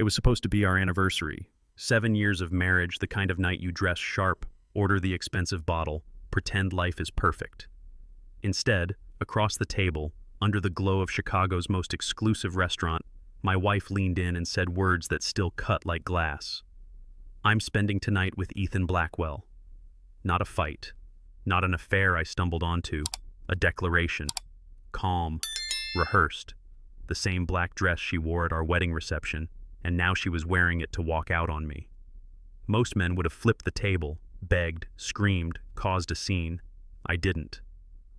It was supposed to be our anniversary. 7 years of marriage, the kind of night you dress sharp, order the expensive bottle, pretend life is perfect. Instead, across the table, under the glow of Chicago's most exclusive restaurant, my wife leaned in and said words that still cut like glass. "I'm spending tonight with Ethan Blackwell." Not a fight, not an affair I stumbled onto, a declaration. Calm, rehearsed, the same black dress she wore at our wedding reception, and now she was wearing it to walk out on me. Most men would have flipped the table, begged, screamed, caused a scene. I didn't.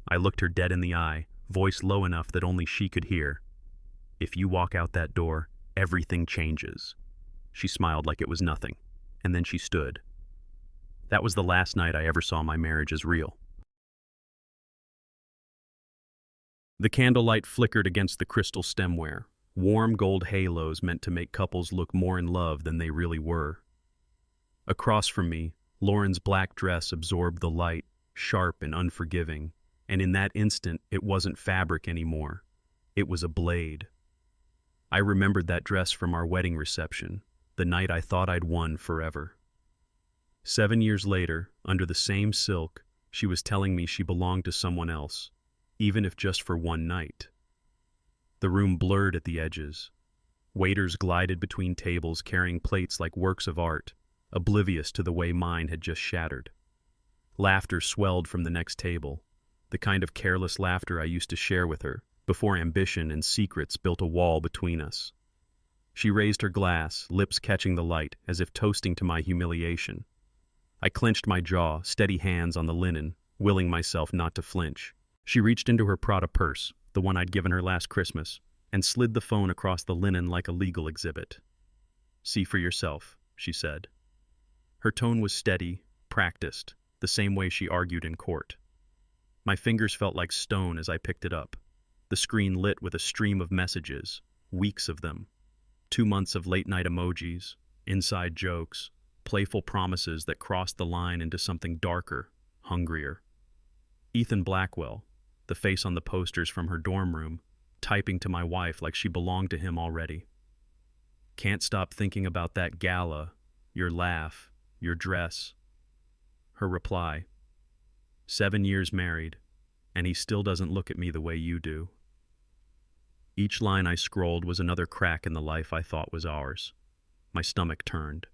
I looked her dead in the eye, voice low enough that only she could hear. "If you walk out that door, everything changes." She smiled like it was nothing, and then she stood. That was the last night I ever saw my marriage as real. The candlelight flickered against the crystal stemware, warm gold halos meant to make couples look more in love than they really were. Across from me, Lauren's black dress absorbed the light, sharp and unforgiving, and in that instant it wasn't fabric anymore. It was a blade. I remembered that dress from our wedding reception, the night I thought I'd won forever. 7 years later, under the same silk, she was telling me she belonged to someone else, even if just for one night. The room blurred at the edges. Waiters glided between tables carrying plates like works of art, oblivious to the way mine had just shattered. Laughter swelled from the next table, the kind of careless laughter I used to share with her, before ambition and secrets built a wall between us. She raised her glass, lips catching the light, as if toasting to my humiliation. I clenched my jaw, steady hands on the linen, willing myself not to flinch. She reached into her Prada purse, the one I'd given her last Christmas, and slid the phone across the linen like a legal exhibit. "See for yourself," she said. Her tone was steady, practiced, the same way she argued in court. My fingers felt like stone as I picked it up. The screen lit with a stream of messages, weeks of them. 2 months of late-night emojis, inside jokes, playful promises that crossed the line into something darker, hungrier. Ethan Blackwell, the face on the posters from her dorm room, typing to my wife like she belonged to him already. "Can't stop thinking about that gala, your laugh, your dress." Her reply, 7 years married, and he still doesn't look at me the way you do." Each line I scrolled was another crack in the life I thought was ours. My stomach turned.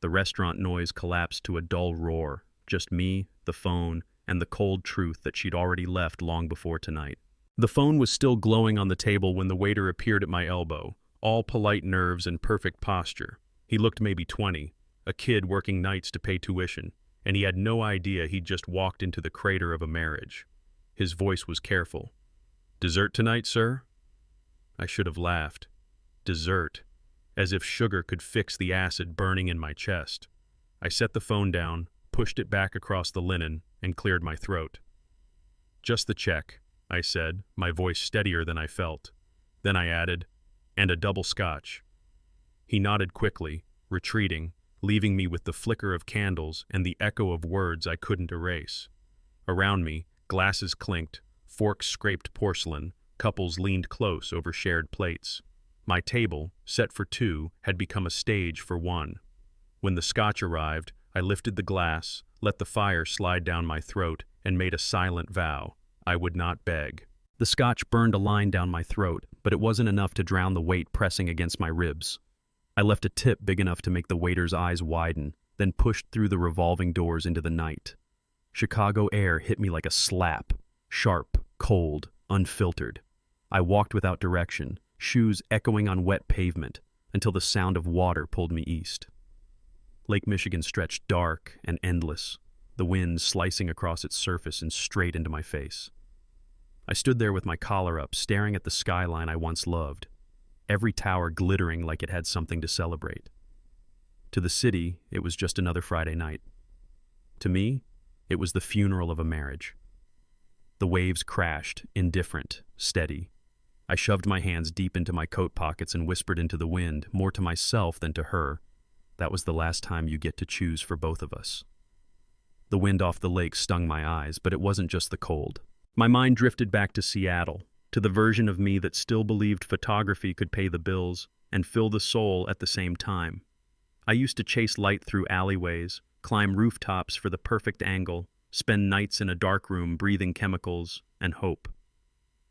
The restaurant noise collapsed to a dull roar, just me, the phone, and the cold truth that she'd already left long before tonight. The phone was still glowing on the table when the waiter appeared at my elbow, all polite nerves and perfect posture. He looked maybe 20, a kid working nights to pay tuition, and he had no idea he'd just walked into the crater of a marriage. His voice was careful. "Dessert tonight, sir?" I should have laughed. Dessert. As if sugar could fix the acid burning in my chest. I set the phone down, pushed it back across the linen, and cleared my throat. "Just the check," I said, my voice steadier than I felt. Then I added, "and a double scotch." He nodded quickly, retreating, leaving me with the flicker of candles and the echo of words I couldn't erase. Around me, glasses clinked, forks scraped porcelain, couples leaned close over shared plates. My table, set for two, had become a stage for one. When the scotch arrived, I lifted the glass, let the fire slide down my throat, and made a silent vow. I would not beg. The scotch burned a line down my throat, but it wasn't enough to drown the weight pressing against my ribs. I left a tip big enough to make the waiter's eyes widen, then pushed through the revolving doors into the night. Chicago air hit me like a slap, sharp, cold, unfiltered. I walked without direction, shoes echoing on wet pavement, until the sound of water pulled me east. Lake Michigan stretched dark and endless, the wind slicing across its surface and straight into my face. I stood there with my collar up, staring at the skyline I once loved, every tower glittering like it had something to celebrate. To the city, it was just another Friday night. To me, it was the funeral of a marriage. The waves crashed, indifferent, steady. I shoved my hands deep into my coat pockets and whispered into the wind, more to myself than to her. That was the last time you get to choose for both of us. The wind off the lake stung my eyes, but it wasn't just the cold. My mind drifted back to Seattle, to the version of me that still believed photography could pay the bills, and fill the soul at the same time. I used to chase light through alleyways, climb rooftops for the perfect angle, spend nights in a dark room breathing chemicals and hope.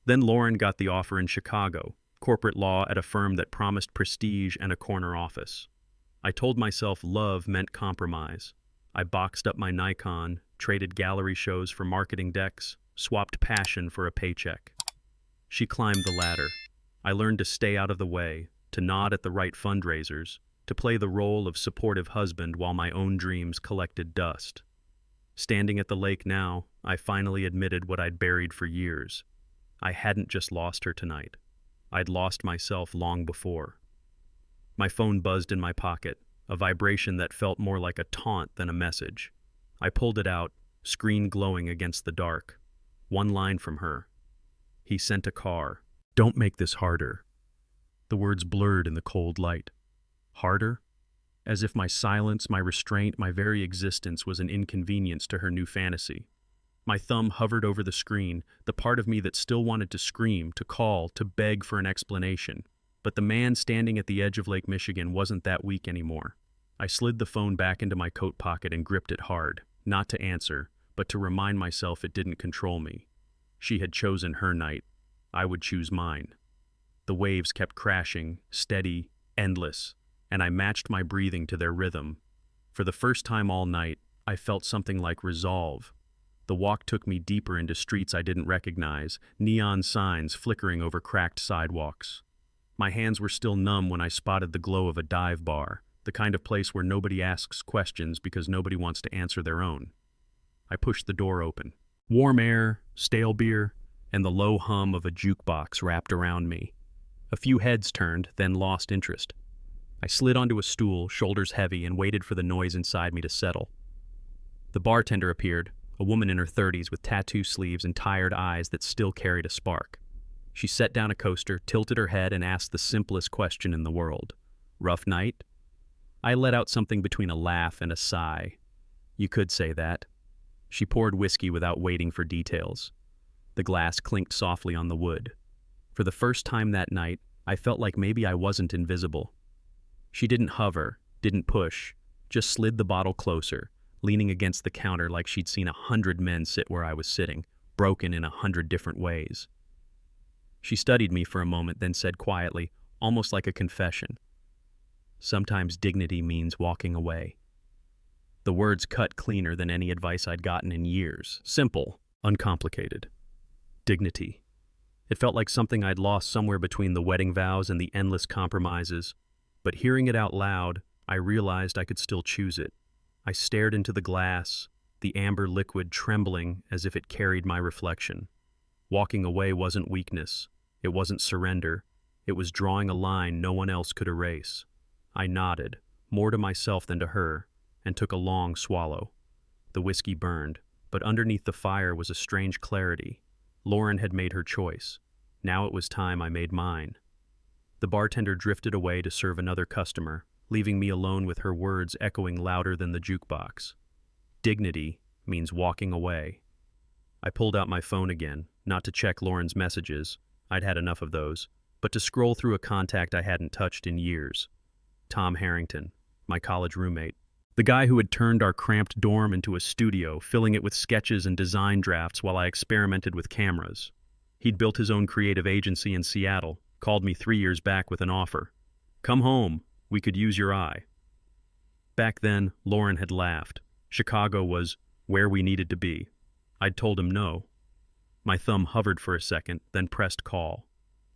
Then Lauren got the offer in Chicago, corporate law at a firm that promised prestige and a corner office. I told myself love meant compromise. I boxed up my Nikon, traded gallery shows for marketing decks, swapped passion for a paycheck. She climbed the ladder. I learned to stay out of the way, to nod at the right fundraisers, to play the role of supportive husband while my own dreams collected dust. Standing at the lake now, I finally admitted what I'd buried for years. I hadn't just lost her tonight. I'd lost myself long before. My phone buzzed in my pocket, a vibration that felt more like a taunt than a message. I pulled it out, screen glowing against the dark. One line from her. He sent a car. Don't make this harder. The words blurred in the cold light. Harder? As if my silence, my restraint, my very existence was an inconvenience to her new fantasy. My thumb hovered over the screen, the part of me that still wanted to scream, to call, to beg for an explanation. But the man standing at the edge of Lake Michigan wasn't that weak anymore. I slid the phone back into my coat pocket and gripped it hard, not to answer, but to remind myself it didn't control me. She had chosen her night. I would choose mine. The waves kept crashing, steady, endless, and I matched my breathing to their rhythm. For the first time all night, I felt something like resolve. The walk took me deeper into streets I didn't recognize, neon signs flickering over cracked sidewalks. My hands were still numb when I spotted the glow of a dive bar, the kind of place where nobody asks questions because nobody wants to answer their own. I pushed the door open. Warm air, stale beer, and the low hum of a jukebox wrapped around me. A few heads turned, then lost interest. I slid onto a stool, shoulders heavy, and waited for the noise inside me to settle. The bartender appeared, a woman in her 30s with tattoo sleeves and tired eyes that still carried a spark. She set down a coaster, tilted her head, and asked the simplest question in the world. Rough night? I let out something between a laugh and a sigh. You could say that. She poured whiskey without waiting for details. The glass clinked softly on the wood. For the first time that night, I felt like maybe I wasn't invisible. She didn't hover, didn't push, just slid the bottle closer, leaning against the counter like she'd seen 100 men sit where I was sitting, broken in 100 different ways. She studied me for a moment, then said quietly, almost like a confession, "Sometimes dignity means walking away." The words cut cleaner than any advice I'd gotten in years. Simple, uncomplicated. Dignity. It felt like something I'd lost somewhere between the wedding vows and the endless compromises. But hearing it out loud, I realized I could still choose it. I stared into the glass, the amber liquid trembling as if it carried my reflection. Walking away wasn't weakness. It wasn't surrender. It was drawing a line no one else could erase. I nodded, more to myself than to her, and took a long swallow. The whiskey burned, but underneath the fire was a strange clarity. Lauren had made her choice. Now it was time I made mine. The bartender drifted away to serve another customer, leaving me alone with her words echoing louder than the jukebox. Dignity means walking away. I pulled out my phone again, not to check Lauren's messages. I'd had enough of those, but to scroll through a contact I hadn't touched in years. Tom Harrington, my college roommate. The guy who had turned our cramped dorm into a studio, filling it with sketches and design drafts while I experimented with cameras. He'd built his own creative agency in Seattle, called me 3 years back with an offer. "Come home, we could use your eye." Back then, Lauren had laughed. Chicago was where we needed to be. I'd told him no. My thumb hovered for a second, then pressed call.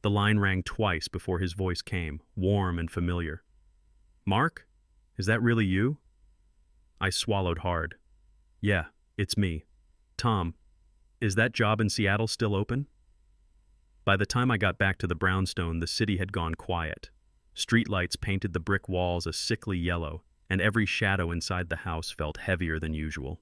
The line rang twice before his voice came, warm and familiar. "Mark? Is that really you?" I swallowed hard. "Yeah, it's me. Tom, is that job in Seattle still open?" By the time I got back to the brownstone, the city had gone quiet. Streetlights painted the brick walls a sickly yellow, and every shadow inside the house felt heavier than usual.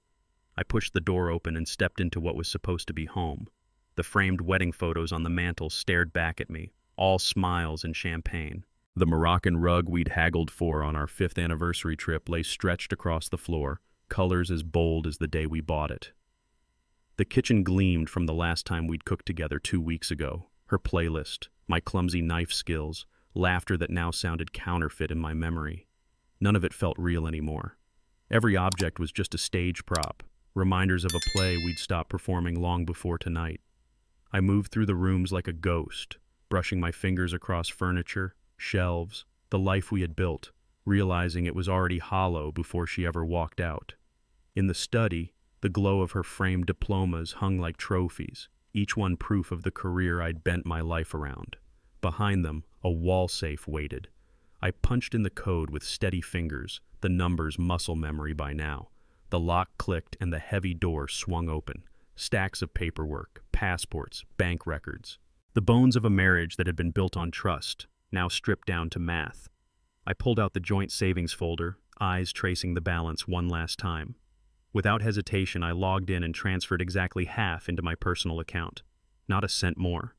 I pushed the door open and stepped into what was supposed to be home. The framed wedding photos on the mantel stared back at me, all smiles and champagne. The Moroccan rug we'd haggled for on our 5th anniversary trip lay stretched across the floor, colors as bold as the day we bought it. The kitchen gleamed from the last time we'd cooked together 2 weeks ago. Her playlist, my clumsy knife skills, laughter that now sounded counterfeit in my memory. None of it felt real anymore. Every object was just a stage prop, reminders of a play we'd stopped performing long before tonight. I moved through the rooms like a ghost, brushing my fingers across furniture, shelves, the life we had built, realizing it was already hollow before she ever walked out. In the study, the glow of her framed diplomas hung like trophies, each one proof of the career I'd bent my life around. Behind them, a wall safe waited. I punched in the code with steady fingers, the numbers muscle memory by now. The lock clicked and the heavy door swung open. Stacks of paperwork, passports, bank records. The bones of a marriage that had been built on trust, now stripped down to math. I pulled out the joint savings folder, eyes tracing the balance one last time. Without hesitation, I logged in and transferred exactly half into my personal account. Not a cent more.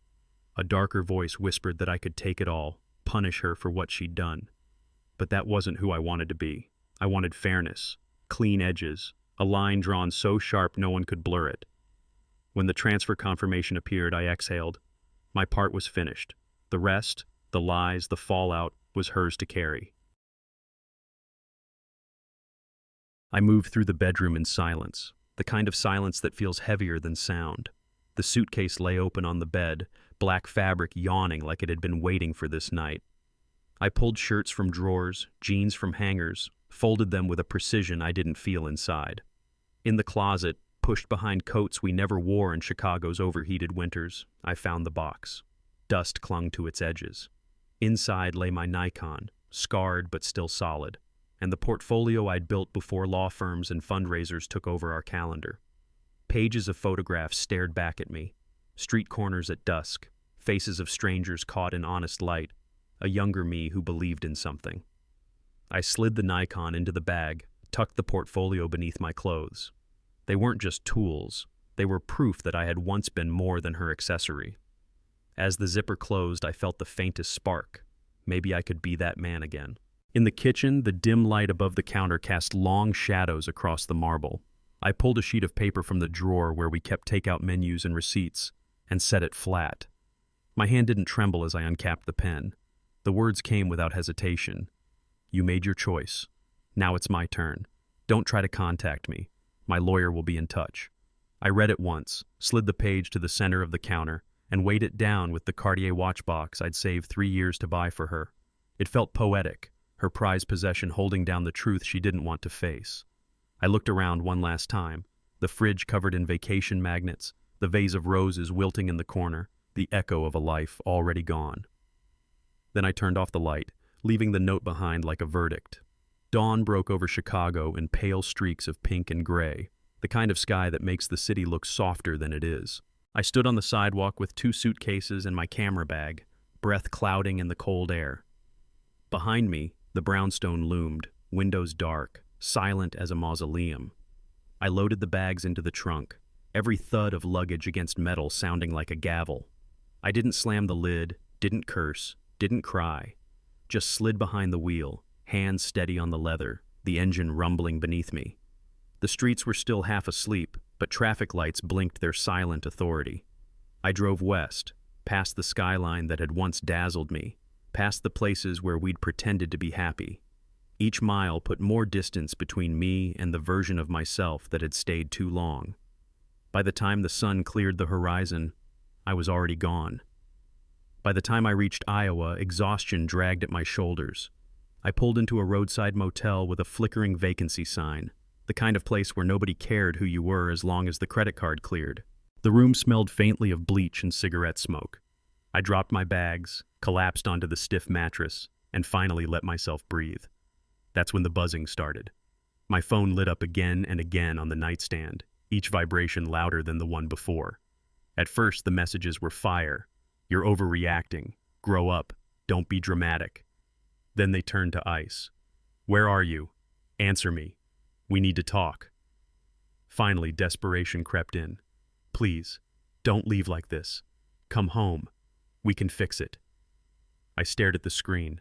A darker voice whispered that I could take it all, punish her for what she'd done. But that wasn't who I wanted to be. I wanted fairness, clean edges, a line drawn so sharp no one could blur it. When the transfer confirmation appeared, I exhaled. My part was finished. The rest, the lies, the fallout, was hers to carry. I moved through the bedroom in silence, the kind of silence that feels heavier than sound. The suitcase lay open on the bed, black fabric yawning like it had been waiting for this night. I pulled shirts from drawers, jeans from hangers, folded them with a precision I didn't feel inside. In the closet, pushed behind coats we never wore in Chicago's overheated winters, I found the box. Dust clung to its edges. Inside lay my Nikon, scarred but still solid, and the portfolio I'd built before law firms and fundraisers took over our calendar. Pages of photographs stared back at me. Street corners at dusk, faces of strangers caught in honest light, a younger me who believed in something. I slid the Nikon into the bag, tucked the portfolio beneath my clothes. They weren't just tools, they were proof that I had once been more than her accessory. As the zipper closed, I felt the faintest spark. Maybe I could be that man again. In the kitchen, the dim light above the counter cast long shadows across the marble. I pulled a sheet of paper from the drawer where we kept takeout menus and receipts, and set it flat. My hand didn't tremble as I uncapped the pen. The words came without hesitation. You made your choice. Now it's my turn. Don't try to contact me. My lawyer will be in touch. I read it once, slid the page to the center of the counter, and weighed it down with the Cartier watch box I'd saved 3 years to buy for her. It felt poetic, her prized possession holding down the truth she didn't want to face. I looked around one last time, the fridge covered in vacation magnets, the vase of roses wilting in the corner, the echo of a life already gone. Then I turned off the light, leaving the note behind like a verdict. Dawn broke over Chicago in pale streaks of pink and gray, the kind of sky that makes the city look softer than it is. I stood on the sidewalk with 2 suitcases and my camera bag, breath clouding in the cold air. Behind me, the brownstone loomed, windows dark, silent as a mausoleum. I loaded the bags into the trunk, every thud of luggage against metal sounding like a gavel. I didn't slam the lid, didn't curse, didn't cry, just slid behind the wheel, hands steady on the leather, the engine rumbling beneath me. The streets were still half asleep, but traffic lights blinked their silent authority. I drove west, past the skyline that had once dazzled me, past the places where we'd pretended to be happy. Each mile put more distance between me and the version of myself that had stayed too long. By the time the sun cleared the horizon, I was already gone. By the time I reached Iowa, exhaustion dragged at my shoulders. I pulled into a roadside motel with a flickering vacancy sign, the kind of place where nobody cared who you were as long as the credit card cleared. The room smelled faintly of bleach and cigarette smoke. I dropped my bags, collapsed onto the stiff mattress, and finally let myself breathe. That's when the buzzing started. My phone lit up again and again on the nightstand, each vibration louder than the one before. At first, the messages were fire. You're overreacting. Grow up. Don't be dramatic. Then they turned to ice. Where are you? Answer me. We need to talk. Finally, desperation crept in. Please, don't leave like this. Come home. We can fix it. I stared at the screen,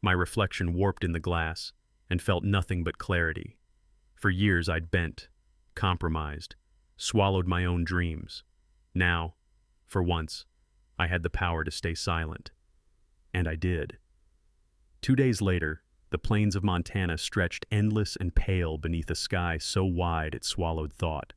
my reflection warped in the glass, and felt nothing but clarity. For years I'd bent, compromised, swallowed my own dreams. Now, for once, I had the power to stay silent. And I did. 2 days later, the plains of Montana stretched endless and pale beneath a sky so wide it swallowed thought.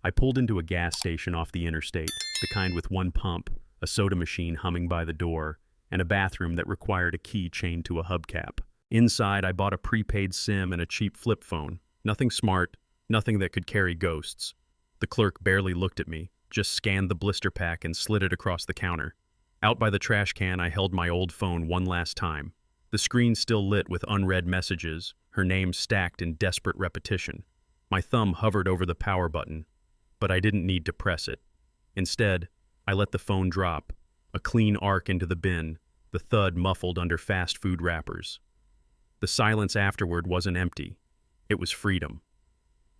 I pulled into a gas station off the interstate, the kind with one pump, a soda machine humming by the door, and a bathroom that required a key chained to a hubcap. Inside, I bought a prepaid SIM and a cheap flip phone. Nothing smart, nothing that could carry ghosts. The clerk barely looked at me, just scanned the blister pack and slid it across the counter. Out by the trash can, I held my old phone one last time. The screen still lit with unread messages, her name stacked in desperate repetition. My thumb hovered over the power button, but I didn't need to press it. Instead, I let the phone drop, a clean arc into the bin, the thud muffled under fast food wrappers. The silence afterward wasn't empty. It was freedom.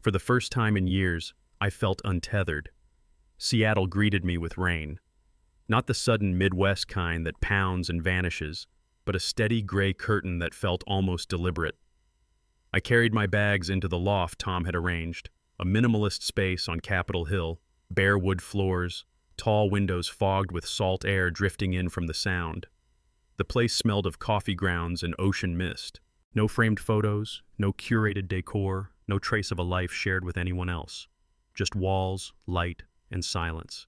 For the first time in years, I felt untethered. Seattle greeted me with rain. Not the sudden Midwest kind that pounds and vanishes, but a steady gray curtain that felt almost deliberate. I carried my bags into the loft Tom had arranged, a minimalist space on Capitol Hill, bare wood floors, tall windows fogged with salt air drifting in from the sound. The place smelled of coffee grounds and ocean mist. No framed photos, no curated decor, no trace of a life shared with anyone else. Just walls, light, and silence.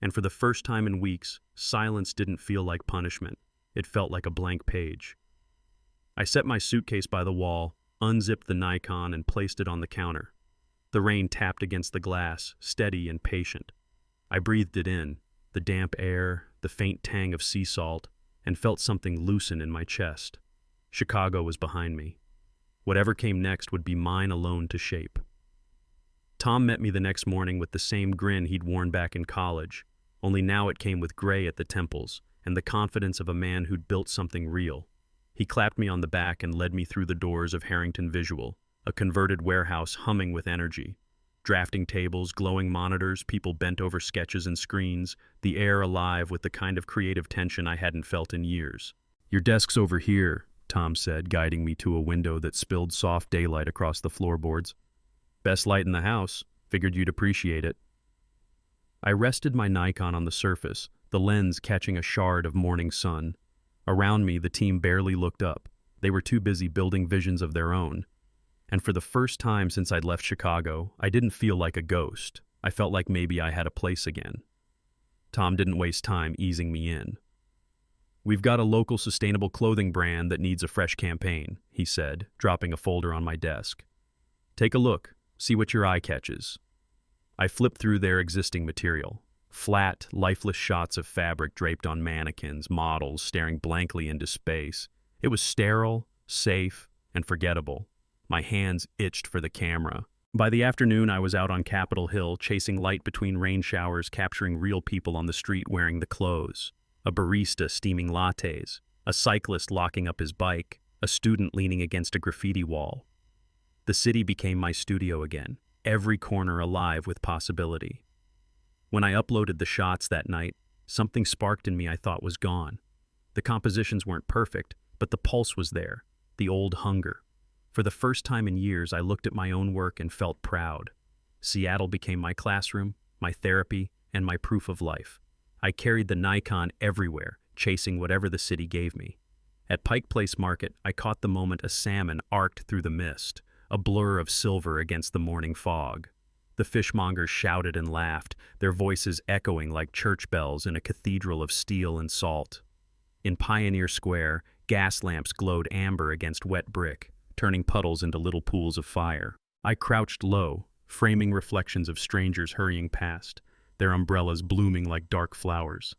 And for the first time in weeks, silence didn't feel like punishment. It felt like a blank page. I set my suitcase by the wall, unzipped the Nikon, and placed it on the counter. The rain tapped against the glass, steady and patient. I breathed it in, the damp air, the faint tang of sea salt, and felt something loosen in my chest. Chicago was behind me. Whatever came next would be mine alone to shape. Tom met me the next morning with the same grin he'd worn back in college, only now it came with gray at the temples and the confidence of a man who'd built something real. He clapped me on the back and led me through the doors of Harrington Visual, a converted warehouse humming with energy. Drafting tables, glowing monitors, people bent over sketches and screens, the air alive with the kind of creative tension I hadn't felt in years. "Your desk's over here," Tom said, guiding me to a window that spilled soft daylight across the floorboards. "Best light in the house. Figured you'd appreciate it." I rested my Nikon on the surface, the lens catching a shard of morning sun. Around me, the team barely looked up. They were too busy building visions of their own. And for the first time since I'd left Chicago, I didn't feel like a ghost. I felt like maybe I had a place again. Tom didn't waste time easing me in. "We've got a local sustainable clothing brand that needs a fresh campaign," he said, dropping a folder on my desk. "Take a look, see what your eye catches." I flipped through their existing material. Flat, lifeless shots of fabric draped on mannequins, models staring blankly into space. It was sterile, safe, and forgettable. My hands itched for the camera. By the afternoon, I was out on Capitol Hill, chasing light between rain showers, capturing real people on the street wearing the clothes. A barista steaming lattes, a cyclist locking up his bike, a student leaning against a graffiti wall. The city became my studio again, every corner alive with possibility. When I uploaded the shots that night, something sparked in me I thought was gone. The compositions weren't perfect, but the pulse was there, the old hunger. For the first time in years, I looked at my own work and felt proud. Seattle became my classroom, my therapy, and my proof of life. I carried the Nikon everywhere, chasing whatever the city gave me. At Pike Place Market, I caught the moment a salmon arced through the mist, a blur of silver against the morning fog. The fishmongers shouted and laughed, their voices echoing like church bells in a cathedral of steel and salt. In Pioneer Square, gas lamps glowed amber against wet brick, turning puddles into little pools of fire. I crouched low, framing reflections of strangers hurrying past, their umbrellas blooming like dark flowers.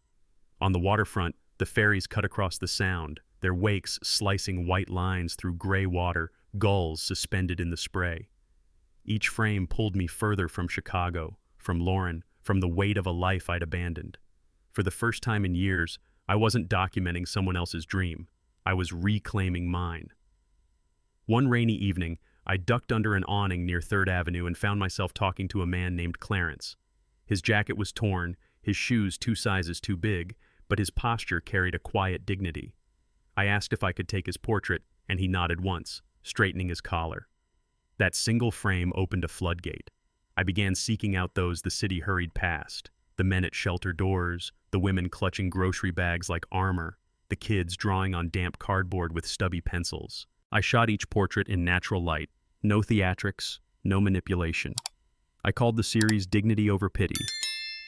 On the waterfront, the ferries cut across the Sound, their wakes slicing white lines through gray water, gulls suspended in the spray. Each frame pulled me further from Chicago, from Lauren, from the weight of a life I'd abandoned. For the first time in years, I wasn't documenting someone else's dream. I was reclaiming mine. One rainy evening, I ducked under an awning near 3rd Avenue and found myself talking to a man named Clarence. His jacket was torn, his shoes 2 sizes too big, but his posture carried a quiet dignity. I asked if I could take his portrait, and he nodded once, straightening his collar. That single frame opened a floodgate. I began seeking out those the city hurried past, the men at shelter doors, the women clutching grocery bags like armor, the kids drawing on damp cardboard with stubby pencils. I shot each portrait in natural light, no theatrics, no manipulation. I called the series Dignity Over Pity.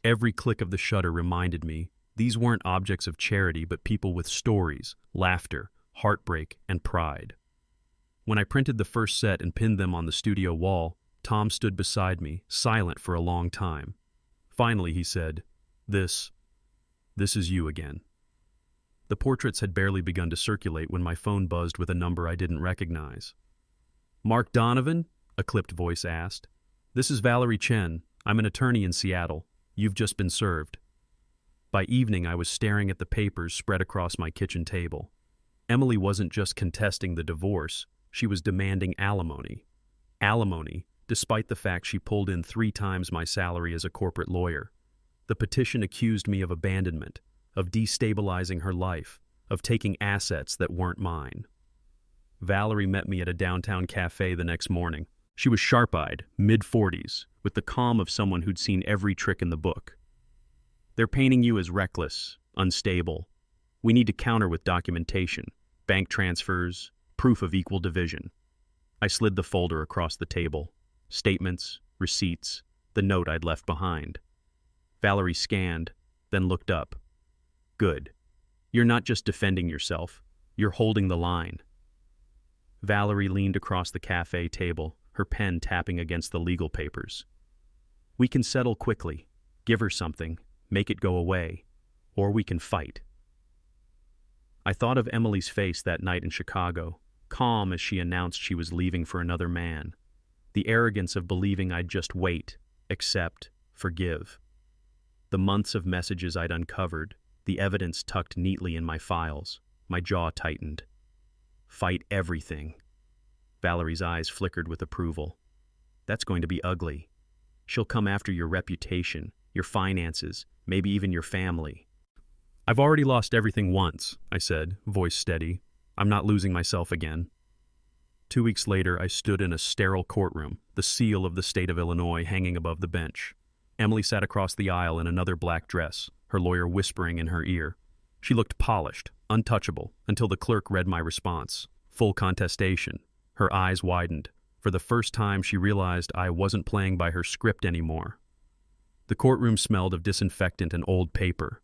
Every click of the shutter reminded me these weren't objects of charity but people with stories, laughter, heartbreak, and pride. When I printed the first set and pinned them on the studio wall, Tom stood beside me, silent for a long time. Finally, he said, This is you again." The portraits had barely begun to circulate when my phone buzzed with a number I didn't recognize. "Mark Donovan?" a clipped voice asked. "This is Valerie Chen. I'm an attorney in Seattle. You've just been served." By evening, I was staring at the papers spread across my kitchen table. Emily wasn't just contesting the divorce, she was demanding alimony. Alimony, despite the fact she pulled in 3 times my salary as a corporate lawyer. The petition accused me of abandonment, of destabilizing her life, of taking assets that weren't mine. Valerie met me at a downtown cafe the next morning. She was sharp-eyed, mid-40s, with the calm of someone who'd seen every trick in the book. "They're painting you as reckless, unstable. We need to counter with documentation, bank transfers, proof of equal division." I slid the folder across the table. Statements, receipts, the note I'd left behind. Valerie scanned, then looked up. "Good. You're not just defending yourself, you're holding the line." Valerie leaned across the cafe table, her pen tapping against the legal papers. "We can settle quickly, give her something, make it go away, or we can fight." I thought of Emily's face that night in Chicago, calm as she announced she was leaving for another man. The arrogance of believing I'd just wait, accept, forgive. The months of messages I'd uncovered, the evidence tucked neatly in my files, my jaw tightened. Fight everything. Valerie's eyes flickered with approval. "That's going to be ugly. She'll come after your reputation, your finances, maybe even your family." "I've already lost everything once," I said, voice steady. "I'm not losing myself again." 2 weeks later, I stood in a sterile courtroom, the seal of the state of Illinois hanging above the bench. Emily sat across the aisle in another black dress, her lawyer whispering in her ear. She looked polished, untouchable, until the clerk read my response. Full contestation. Her eyes widened. For the first time, she realized I wasn't playing by her script anymore. The courtroom smelled of disinfectant and old paper.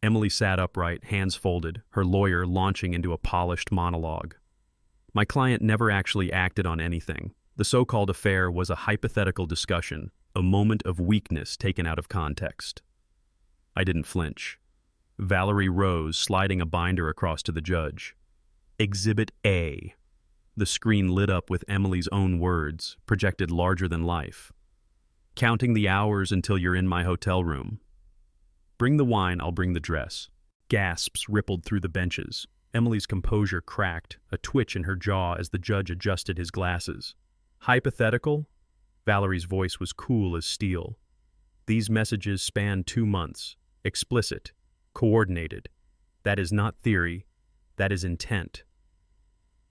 Emily sat upright, hands folded, her lawyer launching into a polished monologue. My client never actually acted on anything. The so-called affair was a hypothetical discussion, a moment of weakness taken out of context. I didn't flinch. Valerie rose, sliding a binder across to the judge. "Exhibit A." The screen lit up with Emily's own words, projected larger than life. "Counting the hours until you're in my hotel room. Bring the wine, I'll bring the dress." Gasps rippled through the benches. Emily's composure cracked, a twitch in her jaw as the judge adjusted his glasses. "Hypothetical?" Valerie's voice was cool as steel. "These messages span 2 months. Explicit. Coordinated. That is not theory. That is intent."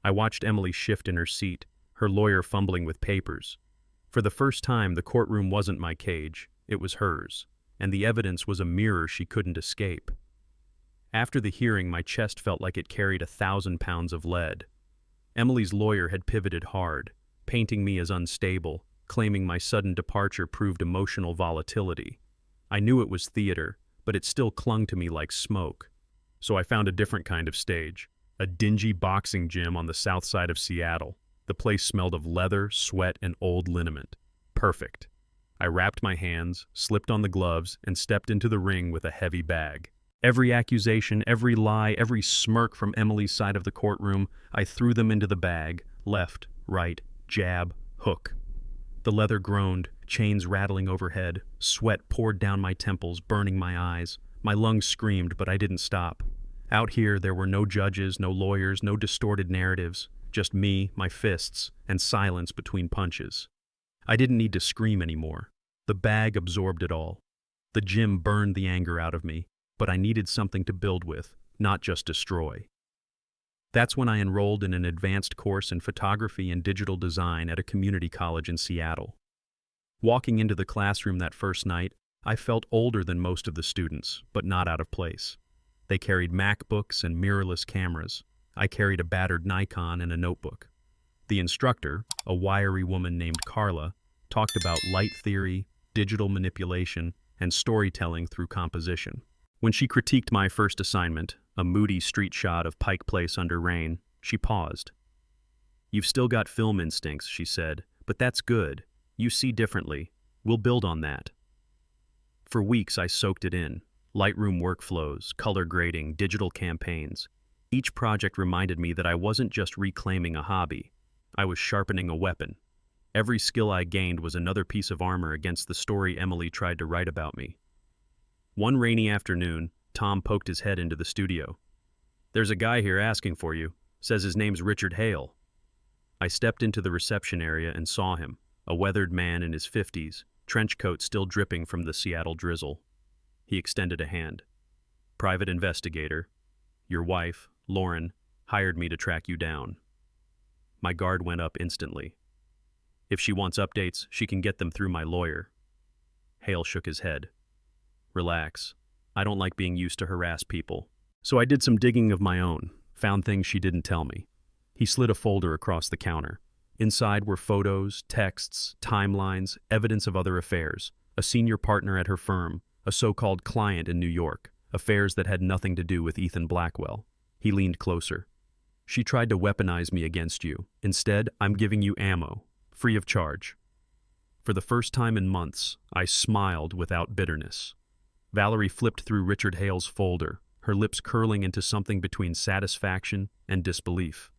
I watched Emily shift in her seat, her lawyer fumbling with papers. For the first time, the courtroom wasn't my cage, it was hers, and the evidence was a mirror she couldn't escape. After the hearing, my chest felt like it carried 1,000 pounds of lead. Emily's lawyer had pivoted hard, painting me as unstable, claiming my sudden departure proved emotional volatility. I knew it was theater, but it still clung to me like smoke. So I found a different kind of stage. A dingy boxing gym on the south side of Seattle. The place smelled of leather, sweat, and old liniment. Perfect. I wrapped my hands, slipped on the gloves, and stepped into the ring with a heavy bag. Every accusation, every lie, every smirk from Emily's side of the courtroom, I threw them into the bag. Left, right, jab, hook. The leather groaned, chains rattling overhead. Sweat poured down my temples, burning my eyes. My lungs screamed, but I didn't stop. Out here, there were no judges, no lawyers, no distorted narratives, just me, my fists, and silence between punches. I didn't need to scream anymore. The bag absorbed it all. The gym burned the anger out of me, but I needed something to build with, not just destroy. That's when I enrolled in an advanced course in photography and digital design at a community college in Seattle. Walking into the classroom that first night, I felt older than most of the students, but not out of place. They carried MacBooks and mirrorless cameras. I carried a battered Nikon and a notebook. The instructor, a wiry woman named Carla, talked about light theory, digital manipulation, and storytelling through composition. When she critiqued my first assignment, a moody street shot of Pike Place under rain, she paused. "You've still got film instincts," she said, "but that's good. You see differently. We'll build on that." For weeks I soaked it in. Lightroom workflows, color grading, digital campaigns. Each project reminded me that I wasn't just reclaiming a hobby. I was sharpening a weapon. Every skill I gained was another piece of armor against the story Emily tried to write about me. One rainy afternoon, Tom poked his head into the studio. "There's a guy here asking for you. Says his name's Richard Hale." I stepped into the reception area and saw him, a weathered man in his 50s, trench coat still dripping from the Seattle drizzle. He extended a hand. "Private investigator. Your wife, Lauren, hired me to track you down." My guard went up instantly. "If she wants updates, she can get them through my lawyer." Hale shook his head. "Relax. I don't like being used to harass people." So I did some digging of my own, found things she didn't tell me. He slid a folder across the counter. Inside were photos, texts, timelines, evidence of other affairs, a senior partner at her firm, a so-called client in New York, affairs that had nothing to do with Ethan Blackwell. He leaned closer. "She tried to weaponize me against you. Instead, I'm giving you ammo, free of charge." For the first time in months, I smiled without bitterness. Valerie flipped through Richard Hale's folder, her lips curling into something between satisfaction and disbelief.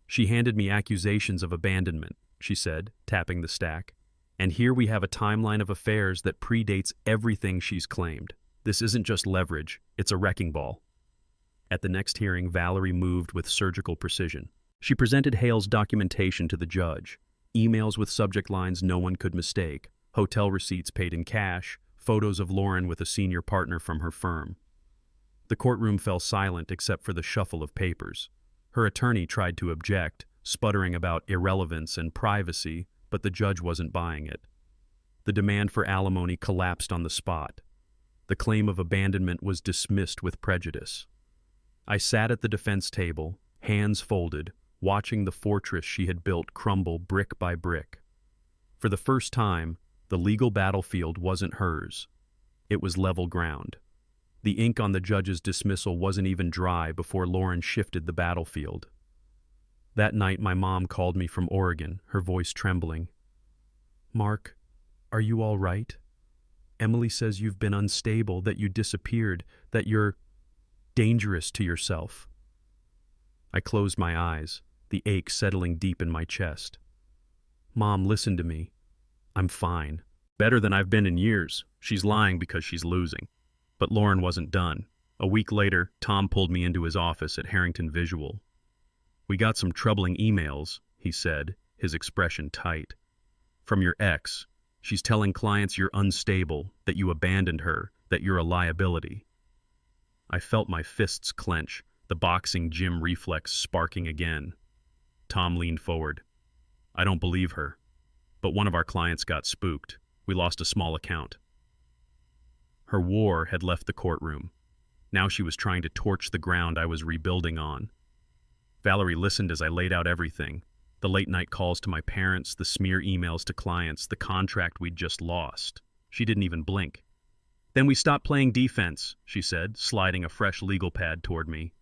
"She handed me accusations of abandonment," she said, tapping the stack. "And here we have a timeline of affairs that predates everything she's claimed. This isn't just leverage, it's a wrecking ball." At the next hearing, Valerie moved with surgical precision. She presented Hale's documentation to the judge. Emails with subject lines no one could mistake, hotel receipts paid in cash, photos of Lauren with a senior partner from her firm. The courtroom fell silent except for the shuffle of papers. Her attorney tried to object, sputtering about irrelevance and privacy, but the judge wasn't buying it. The demand for alimony collapsed on the spot. The claim of abandonment was dismissed with prejudice. I sat at the defense table, hands folded, watching the fortress she had built crumble brick by brick. For the first time, the legal battlefield wasn't hers. It was level ground. The ink on the judge's dismissal wasn't even dry before Lauren shifted the battlefield. That night, my mom called me from Oregon, her voice trembling. "Mark, are you all right? Emily says you've been unstable, that you disappeared, that you're dangerous to yourself." I closed my eyes, the ache settling deep in my chest. "Mom, listen to me. I'm fine. Better than I've been in years. She's lying because she's losing." But Lauren wasn't done. A week later, Tom pulled me into his office at Harrington Visual. "We got some troubling emails," he said, his expression tight. "From your ex. She's telling clients you're unstable, that you abandoned her, that you're a liability." I felt my fists clench, the boxing gym reflex sparking again. Tom leaned forward. "I don't believe her. But one of our clients got spooked. We lost a small account." Her war had left the courtroom. Now she was trying to torch the ground I was rebuilding on. Valerie listened as I laid out everything. The late-night calls to my parents, the smear emails to clients, the contract we'd just lost. She didn't even blink. "Then we stop playing defense," she said, sliding a fresh legal pad toward me.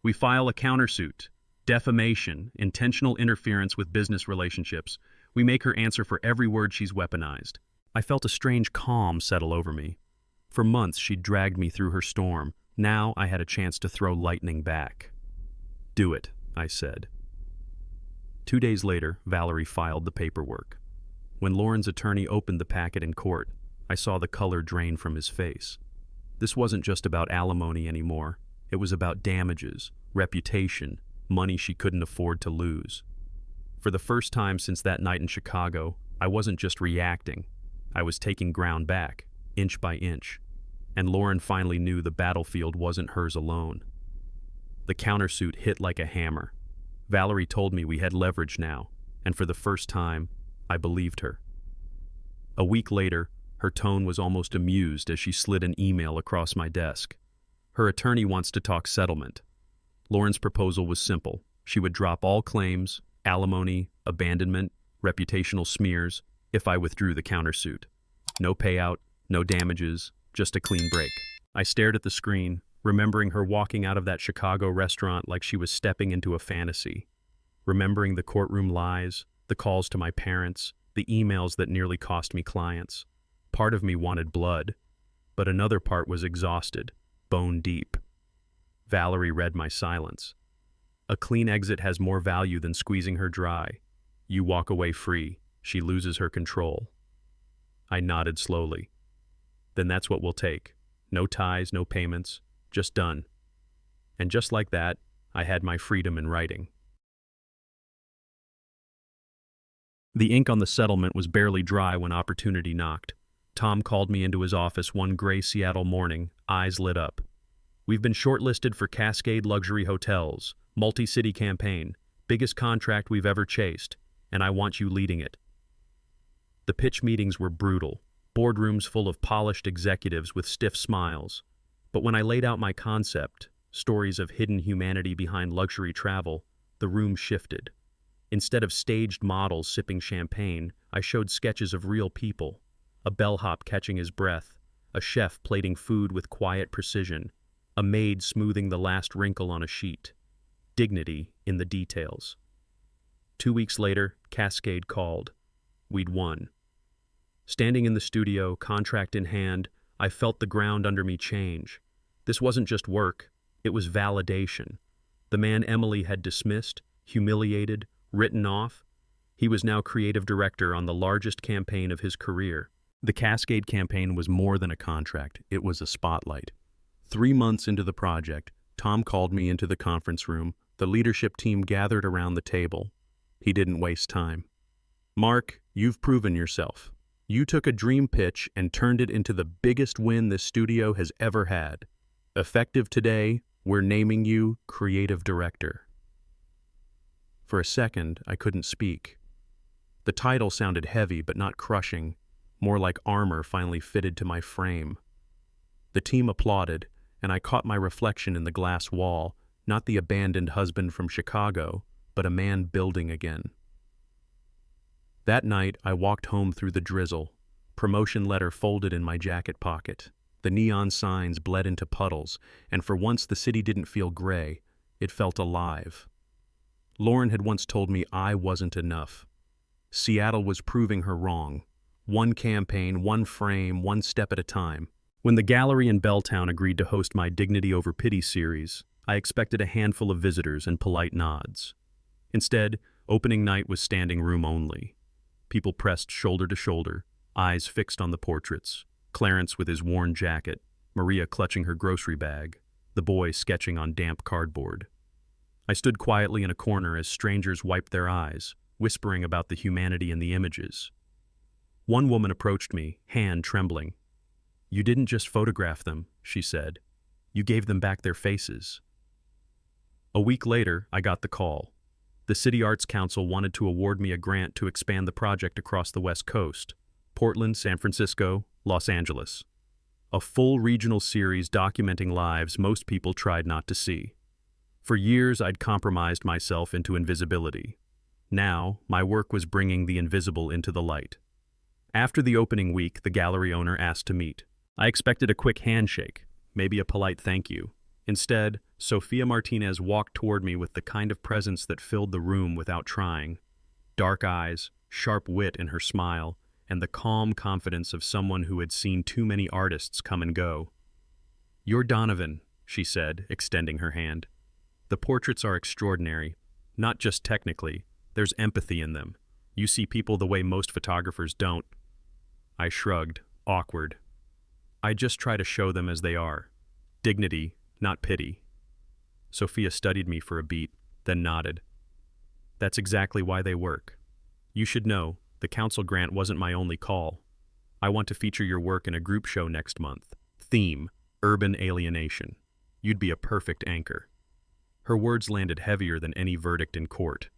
"We file a countersuit. Defamation, intentional interference with business relationships. We make her answer for every word she's weaponized." I felt a strange calm settle over me. For months she'd dragged me through her storm. Now I had a chance to throw lightning back. "Do it," I said. 2 days later, Valerie filed the paperwork. When Lauren's attorney opened the packet in court, I saw the color drain from his face. This wasn't just about alimony anymore. It was about damages, reputation, money she couldn't afford to lose. For the first time since that night in Chicago, I wasn't just reacting. I was taking ground back, inch by inch. And Lauren finally knew the battlefield wasn't hers alone. The countersuit hit like a hammer. Valerie told me we had leverage now, and for the first time, I believed her. A week later, her tone was almost amused as she slid an email across my desk. Her attorney wants to talk settlement. Lauren's proposal was simple. She would drop all claims, alimony, abandonment, reputational smears, if I withdrew the countersuit. No payout, no damages, just a clean break. I stared at the screen, remembering her walking out of that Chicago restaurant like she was stepping into a fantasy. Remembering the courtroom lies, the calls to my parents, the emails that nearly cost me clients. Part of me wanted blood, but another part was exhausted, bone deep. Valerie read my silence. A clean exit has more value than squeezing her dry. You walk away free. She loses her control. I nodded slowly. Then that's what we'll take. No ties, no payments, just done. And just like that, I had my freedom in writing. The ink on the settlement was barely dry when opportunity knocked. Tom called me into his office one gray Seattle morning, eyes lit up. We've been shortlisted for Cascade Luxury Hotels, multi-city campaign, biggest contract we've ever chased, and I want you leading it. The pitch meetings were brutal, boardrooms full of polished executives with stiff smiles. But when I laid out my concept, stories of hidden humanity behind luxury travel, the room shifted. Instead of staged models sipping champagne, I showed sketches of real people, a bellhop catching his breath, a chef plating food with quiet precision, a maid smoothing the last wrinkle on a sheet. Dignity in the details. 2 weeks later, Cascade called. We'd won. Standing in the studio, contract in hand, I felt the ground under me change. This wasn't just work, it was validation. The man Emily had dismissed, humiliated, written off, he was now creative director on the largest campaign of his career. The Cascade campaign was more than a contract, it was a spotlight. 3 months into the project, Tom called me into the conference room. The leadership team gathered around the table. He didn't waste time. Mark, you've proven yourself. You took a dream pitch and turned it into the biggest win this studio has ever had. Effective today, we're naming you creative director. For a second, I couldn't speak. The title sounded heavy but not crushing, more like armor finally fitted to my frame. The team applauded, and I caught my reflection in the glass wall, not the abandoned husband from Chicago, but a man building again. That night, I walked home through the drizzle, promotion letter folded in my jacket pocket. The neon signs bled into puddles, and for once the city didn't feel gray, it felt alive. Lauren had once told me I wasn't enough. Seattle was proving her wrong. One campaign, one frame, one step at a time. When the gallery in Belltown agreed to host my Dignity Over Pity series, I expected a handful of visitors and polite nods. Instead, opening night was standing room only. People pressed shoulder to shoulder, eyes fixed on the portraits. Clarence with his worn jacket, Maria clutching her grocery bag, the boy sketching on damp cardboard. I stood quietly in a corner as strangers wiped their eyes, whispering about the humanity in the images. One woman approached me, hand trembling. "You didn't just photograph them," she said. "You gave them back their faces." A week later, I got the call. The City Arts Council wanted to award me a grant to expand the project across the West Coast, Portland, San Francisco, Los Angeles. A full regional series documenting lives most people tried not to see. For years, I'd compromised myself into invisibility. Now, my work was bringing the invisible into the light. After the opening week, the gallery owner asked to meet. I expected a quick handshake, maybe a polite thank you. Instead, Sophia Martinez walked toward me with the kind of presence that filled the room without trying. Dark eyes, sharp wit in her smile, and the calm confidence of someone who had seen too many artists come and go. "You're Donovan," she said, extending her hand. "The portraits are extraordinary, not just technically, there's empathy in them. You see people the way most photographers don't." I shrugged, awkward. "I just try to show them as they are. Dignity, not pity." Sophia studied me for a beat, then nodded. "That's exactly why they work. You should know, the council grant wasn't my only call. I want to feature your work in a group show next month. Theme, urban alienation. You'd be a perfect anchor." Her words landed heavier than any verdict in court.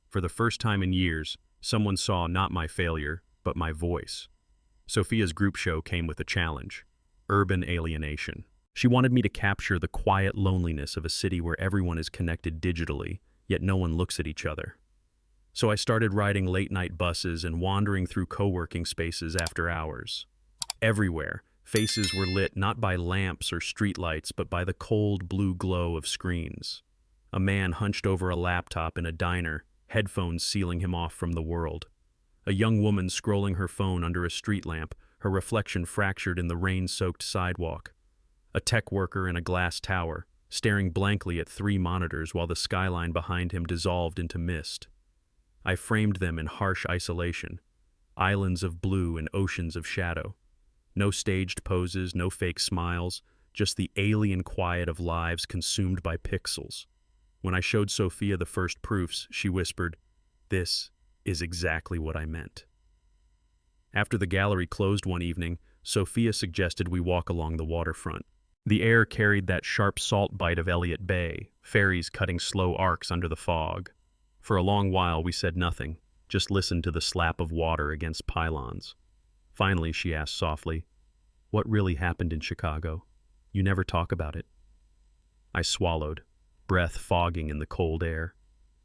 For the first time in years, someone saw not my failure, but my voice. Sophia's group show came with a challenge: urban alienation. She wanted me to capture the quiet loneliness of a city where everyone is connected digitally, yet no one looks at each other. So I started riding late-night buses and wandering through co-working spaces after hours. Everywhere, faces were lit not by lamps or streetlights, but by the cold blue glow of screens. A man hunched over a laptop in a diner, headphones sealing him off from the world. A young woman scrolling her phone under a street lamp, her reflection fractured in the rain-soaked sidewalk. A tech worker in a glass tower, staring blankly at 3 monitors while the skyline behind him dissolved into mist. I framed them in harsh isolation, islands of blue and oceans of shadow. No staged poses, no fake smiles, just the alien quiet of lives consumed by pixels. When I showed Sophia the first proofs, she whispered, "This is exactly what I meant." After the gallery closed one evening, Sophia suggested we walk along the waterfront. The air carried that sharp salt bite of Elliott Bay, ferries cutting slow arcs under the fog. For a long while we said nothing, just listened to the slap of water against pylons. Finally, she asked softly, "What really happened in Chicago? You never talk about it." I swallowed, breath fogging in the cold air.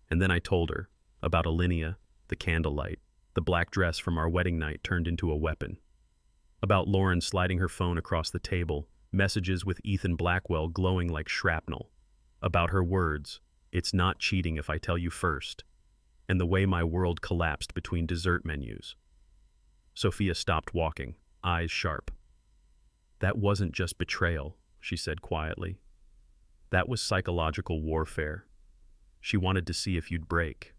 And then I told her about Alinea, the candlelight, the black dress from our wedding night turned into a weapon. About Lauren sliding her phone across the table, messages with Ethan Blackwell glowing like shrapnel. About her words, "It's not cheating if I tell you first," and the way my world collapsed between dessert menus. Sophia stopped walking, eyes sharp. "That wasn't just betrayal," she said quietly. "That was psychological warfare. She wanted to see if you'd break."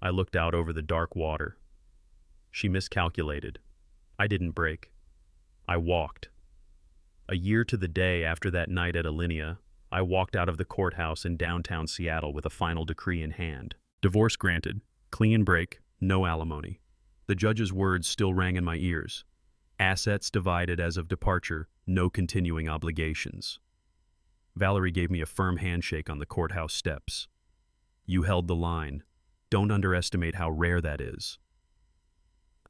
I looked out over the dark water. She miscalculated. I didn't break. I walked. A year to the day after that night at Alinea, I walked out of the courthouse in downtown Seattle with a final decree in hand. Divorce granted, clean break, no alimony. The judge's words still rang in my ears. Assets divided as of departure, no continuing obligations. Valerie gave me a firm handshake on the courthouse steps. "You held the line. Don't underestimate how rare that is."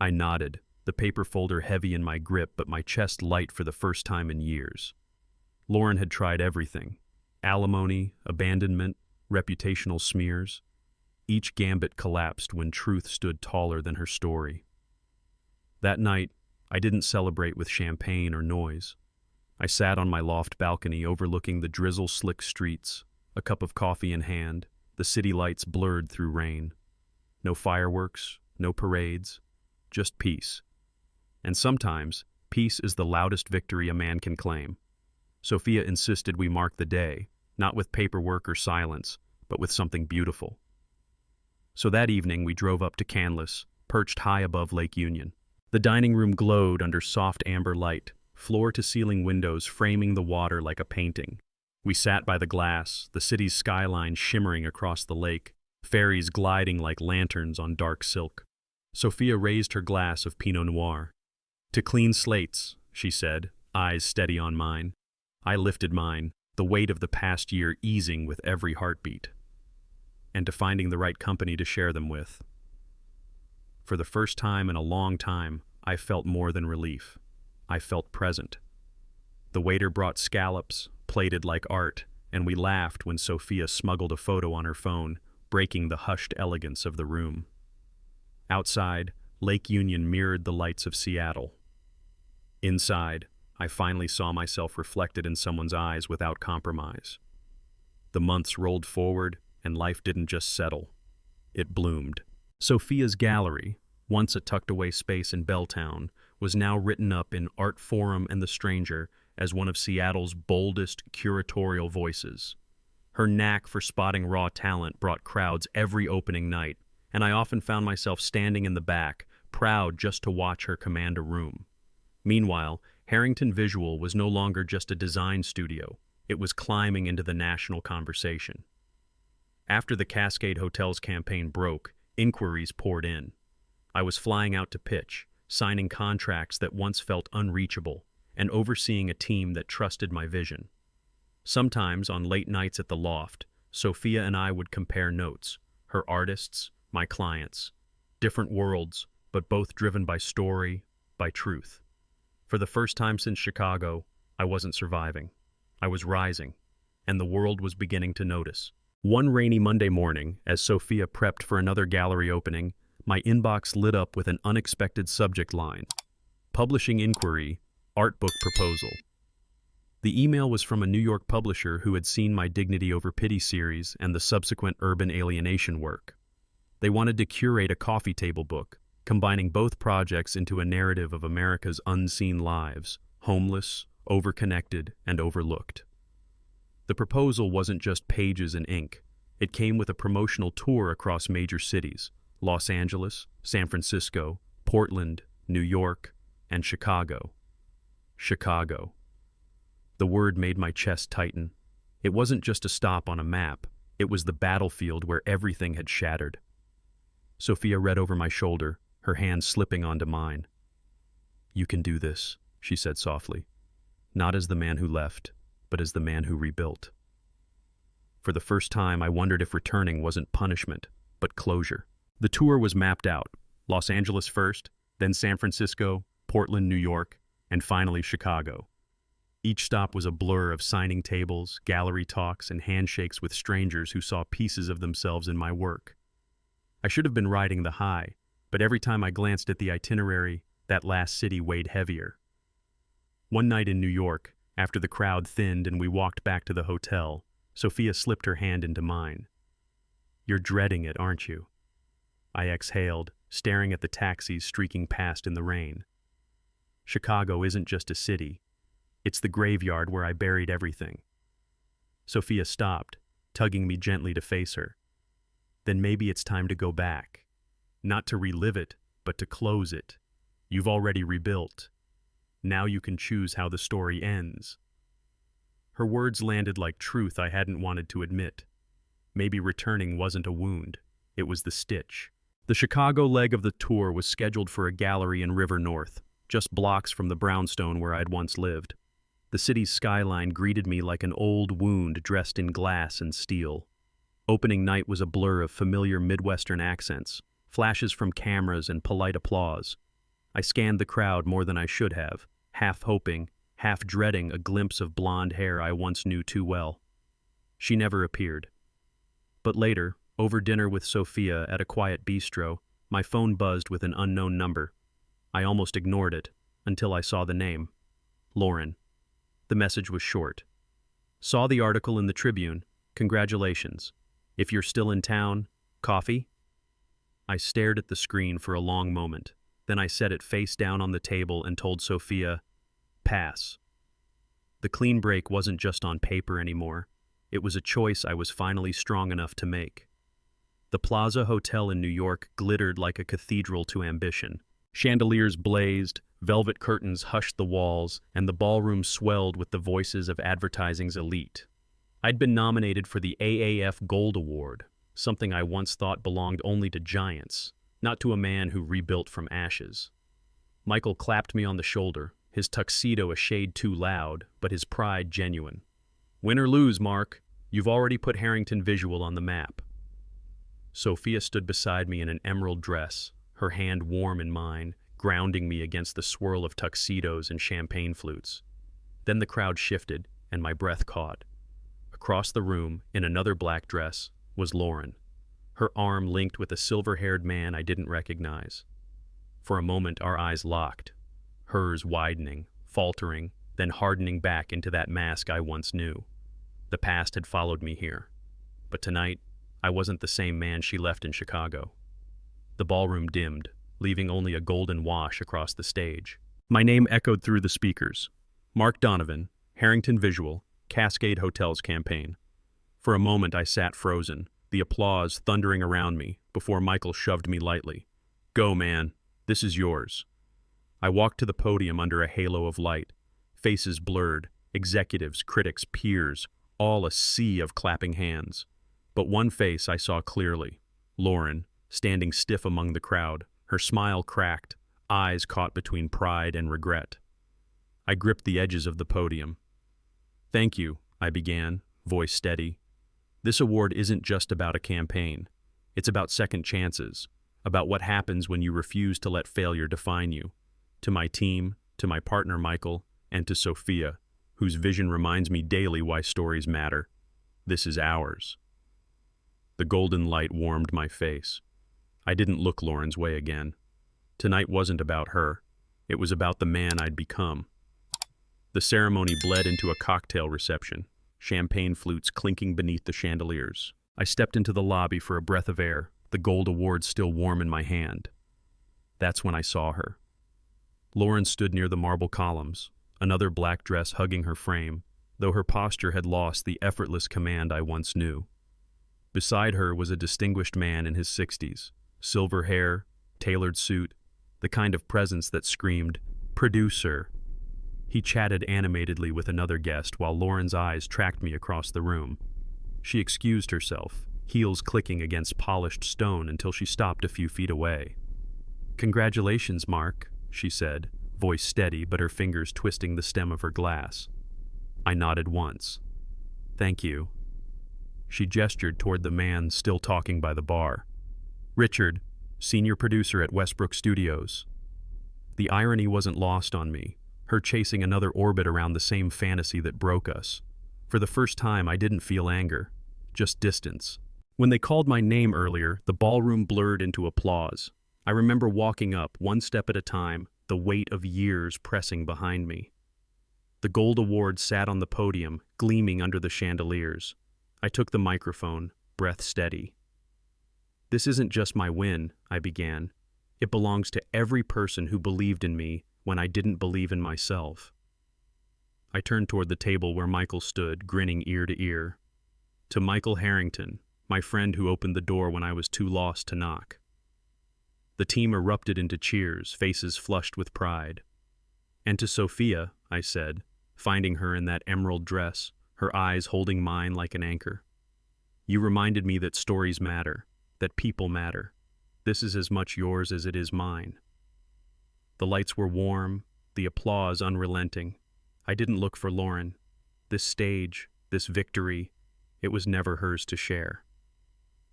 I nodded, the paper folder heavy in my grip but my chest light for the first time in years. Lauren had tried everything. Alimony, abandonment, reputational smears. Each gambit collapsed when truth stood taller than her story. That night, I didn't celebrate with champagne or noise. I sat on my loft balcony overlooking the drizzle-slick streets, a cup of coffee in hand, the city lights blurred through rain. No fireworks, no parades, just peace. And sometimes, peace is the loudest victory a man can claim. Sophia insisted we mark the day, not with paperwork or silence, but with something beautiful. So that evening we drove up to Canlis, perched high above Lake Union. The dining room glowed under soft amber light, floor-to-ceiling windows framing the water like a painting. We sat by the glass, the city's skyline shimmering across the lake, ferries gliding like lanterns on dark silk. Sophia raised her glass of Pinot Noir. "To clean slates," she said, eyes steady on mine. I lifted mine, the weight of the past year easing with every heartbeat. And to finding the right company to share them with. For the first time in a long time, I felt more than relief. I felt present. The waiter brought scallops, plated like art, and we laughed when Sophia smuggled a photo on her phone, breaking the hushed elegance of the room. Outside, Lake Union mirrored the lights of Seattle. Inside, I finally saw myself reflected in someone's eyes without compromise. The months rolled forward, and life didn't just settle. It bloomed. Sophia's gallery, once a tucked-away space in Belltown, was now written up in Art Forum and The Stranger as one of Seattle's boldest curatorial voices. Her knack for spotting raw talent brought crowds every opening night, and I often found myself standing in the back, proud just to watch her command a room. Meanwhile, Harrington Visual was no longer just a design studio. It was climbing into the national conversation. After the Cascade Hotels campaign broke, inquiries poured in. I was flying out to pitch, signing contracts that once felt unreachable, and overseeing a team that trusted my vision. Sometimes, on late nights at the loft, Sophia and I would compare notes, her artists, my clients. Different worlds, but both driven by story, by truth. For the first time since Chicago, I wasn't surviving. I was rising, and the world was beginning to notice. One rainy Monday morning, as Sophia prepped for another gallery opening, my inbox lit up with an unexpected subject line. Publishing inquiry, art book proposal. The email was from a New York publisher who had seen my Dignity Over Pity series and the subsequent Urban Alienation work. They wanted to curate a coffee table book, combining both projects into a narrative of America's unseen lives, homeless, overconnected, and overlooked. The proposal wasn't just pages and ink. It came with a promotional tour across major cities: Los Angeles, San Francisco, Portland, New York, and Chicago. Chicago. The word made my chest tighten. It wasn't just a stop on a map. It was the battlefield where everything had shattered. Sophia read over my shoulder, her hand slipping onto mine. "You can do this," she said softly. "Not as the man who left, but as the man who rebuilt." For the first time, I wondered if returning wasn't punishment, but closure. The tour was mapped out: Los Angeles first, then San Francisco, Portland, New York, and finally Chicago. Each stop was a blur of signing tables, gallery talks, and handshakes with strangers who saw pieces of themselves in my work. I should have been riding the high, but every time I glanced at the itinerary, that last city weighed heavier. One night in New York, after the crowd thinned and we walked back to the hotel, Sophia slipped her hand into mine. "You're dreading it, aren't you?" I exhaled, staring at the taxis streaking past in the rain. Chicago isn't just a city. It's the graveyard where I buried everything. Sophia stopped, tugging me gently to face her. "Then maybe it's time to go back. Not to relive it, but to close it. You've already rebuilt. Now you can choose how the story ends." Her words landed like truth I hadn't wanted to admit. Maybe returning wasn't a wound. It was the stitch. The Chicago leg of the tour was scheduled for a gallery in River North, just blocks from the brownstone where I'd once lived. The city's skyline greeted me like an old wound dressed in glass and steel. Opening night was a blur of familiar Midwestern accents, flashes from cameras and polite applause. I scanned the crowd more than I should have, half hoping, half dreading a glimpse of blonde hair I once knew too well. She never appeared. But later, over dinner with Sophia at a quiet bistro, my phone buzzed with an unknown number. I almost ignored it, until I saw the name. Lauren. The message was short. "Saw the article in the Tribune. Congratulations. If you're still in town, coffee?" I stared at the screen for a long moment. Then I set it face down on the table and told Sophia, "Pass." The clean break wasn't just on paper anymore. It was a choice I was finally strong enough to make. The Plaza Hotel in New York glittered like a cathedral to ambition. Chandeliers blazed, velvet curtains hushed the walls, and the ballroom swelled with the voices of advertising's elite. I'd been nominated for the AAF Gold Award, something I once thought belonged only to giants, not to a man who rebuilt from ashes. Michael clapped me on the shoulder, his tuxedo a shade too loud, but his pride genuine. "Win or lose, Mark, you've already put Harrington Visual on the map." Sophia stood beside me in an emerald dress, her hand warm in mine, grounding me against the swirl of tuxedos and champagne flutes. Then the crowd shifted, and my breath caught. Across the room, in another black dress, was Lauren, her arm linked with a silver-haired man I didn't recognize. For a moment, our eyes locked, hers widening, faltering, then hardening back into that mask I once knew. The past had followed me here. But tonight, I wasn't the same man she left in Chicago. The ballroom dimmed, leaving only a golden wash across the stage. My name echoed through the speakers. Mark Donovan, Harrington Visual, Cascade Hotels campaign. For a moment I sat frozen, the applause thundering around me, before Michael shoved me lightly. "Go, man. This is yours." I walked to the podium under a halo of light. Faces blurred, executives, critics, peers, all a sea of clapping hands. But one face I saw clearly. Lauren, standing stiff among the crowd, her smile cracked, eyes caught between pride and regret. I gripped the edges of the podium. "Thank you," I began, voice steady. "This award isn't just about a campaign. It's about second chances, about what happens when you refuse to let failure define you. To my team, to my partner Michael, and to Sophia, whose vision reminds me daily why stories matter. This is ours. The golden light warmed my face. I didn't look Lauren's way again. Tonight wasn't about her. It was about the man I'd become. The ceremony bled into a cocktail reception, champagne flutes clinking beneath the chandeliers. I stepped into the lobby for a breath of air, the gold award still warm in my hand. That's when I saw her. Lauren stood near the marble columns, another black dress hugging her frame, though her posture had lost the effortless command I once knew. Beside her was a distinguished man in his 60s, silver hair, tailored suit, the kind of presence that screamed, "Producer." He chatted animatedly with another guest while Lauren's eyes tracked me across the room. She excused herself, heels clicking against polished stone until she stopped a few feet away. "Congratulations, Mark," she said, voice steady but her fingers twisting the stem of her glass. I nodded once. "Thank you." She gestured toward the man still talking by the bar. "Richard, senior producer at Westbrook Studios." The irony wasn't lost on me, her chasing another orbit around the same fantasy that broke us. For the first time, I didn't feel anger, just distance. When they called my name earlier, the ballroom blurred into applause. I remember walking up, one step at a time, the weight of years pressing behind me. The gold award sat on the podium, gleaming under the chandeliers. I took the microphone, breath steady. "This isn't just my win," I began. "It belongs to every person who believed in me when I didn't believe in myself." I turned toward the table where Michael stood, grinning ear to ear. "To Michael Harrington, my friend who opened the door when I was too lost to knock." The team erupted into cheers, faces flushed with pride. "And to Sophia," I said, finding her in that emerald dress, her eyes holding mine like an anchor. "You reminded me that stories matter, that people matter. This is as much yours as it is mine." The lights were warm, the applause unrelenting. I didn't look for Lauren. This stage, this victory, it was never hers to share.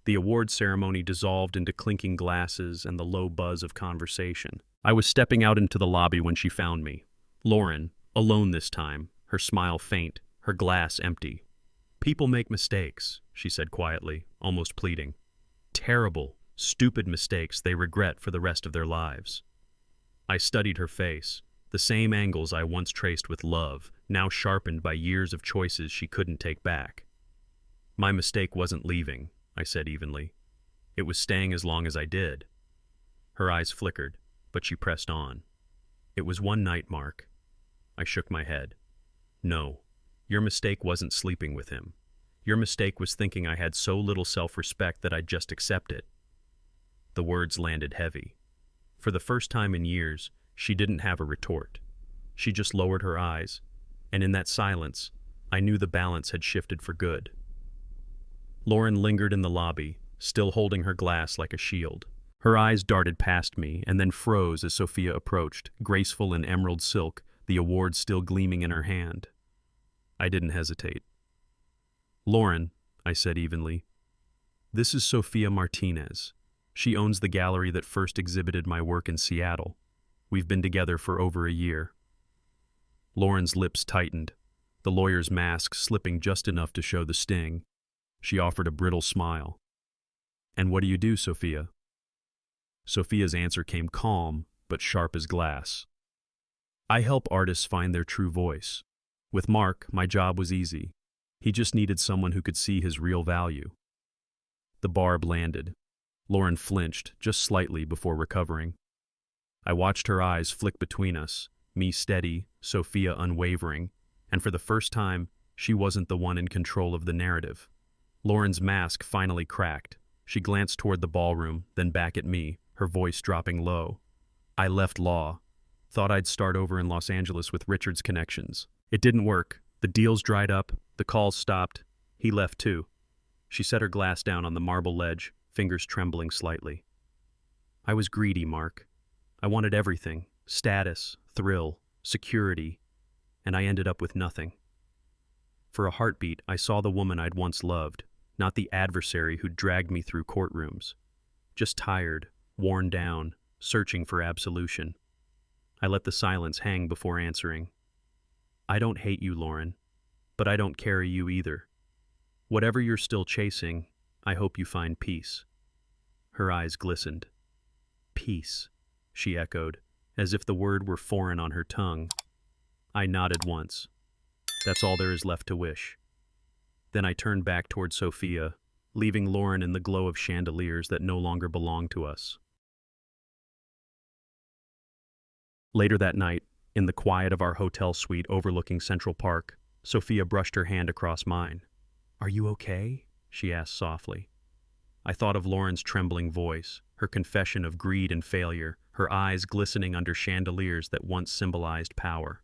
The award ceremony dissolved into clinking glasses and the low buzz of conversation. I was stepping out into the lobby when she found me. Lauren, alone this time, her smile faint, her glass empty. "People make mistakes," she said quietly, almost pleading. "Terrible, stupid mistakes they regret for the rest of their lives." I studied her face, the same angles I once traced with love, now sharpened by years of choices she couldn't take back. "My mistake wasn't leaving," I said evenly. "It was staying as long as I did." Her eyes flickered, but she pressed on. "It was one night, Mark." I shook my head. "No, your mistake wasn't sleeping with him. Your mistake was thinking I had so little self-respect that I'd just accept it." The words landed heavy. For the first time in years, she didn't have a retort. She just lowered her eyes, and in that silence, I knew the balance had shifted for good. Lauren lingered in the lobby, still holding her glass like a shield. Her eyes darted past me and then froze as Sophia approached, graceful in emerald silk, the award still gleaming in her hand. I didn't hesitate. "Lauren," I said evenly, "this is Sophia Martinez. She owns the gallery that first exhibited my work in Seattle. We've been together for over a year." Lauren's lips tightened, the lawyer's mask slipping just enough to show the sting. She offered a brittle smile. "And what do you do, Sophia?" Sophia's answer came calm, but sharp as glass. "I help artists find their true voice. With Mark, my job was easy. He just needed someone who could see his real value." The barb landed. Lauren flinched, just slightly before recovering. I watched her eyes flick between us, me steady, Sophia unwavering, and for the first time, she wasn't the one in control of the narrative. Lauren's mask finally cracked. She glanced toward the ballroom, then back at me, her voice dropping low. "I left law. Thought I'd start over in Los Angeles with Richard's connections. It didn't work. The deals dried up, the calls stopped. He left too." She set her glass down on the marble ledge, fingers trembling slightly. "I was greedy, Mark. I wanted everything, status, thrill, security, and I ended up with nothing. For a heartbeat, I saw the woman I'd once loved, not the adversary who'd dragged me through courtrooms. Just tired, worn down, searching for absolution. I let the silence hang before answering. I don't hate you, Lauren, but I don't carry you either. Whatever you're still chasing, I hope you find peace." Her eyes glistened. "Peace," she echoed, as if the word were foreign on her tongue. I nodded once. That's all there is left to wish. Then I turned back toward Sophia, leaving Lauren in the glow of chandeliers that no longer belonged to us. Later that night, in the quiet of our hotel suite overlooking Central Park, Sophia brushed her hand across mine. "Are you okay?" she asked softly. I thought of Lauren's trembling voice, her confession of greed and failure, her eyes glistening under chandeliers that once symbolized power.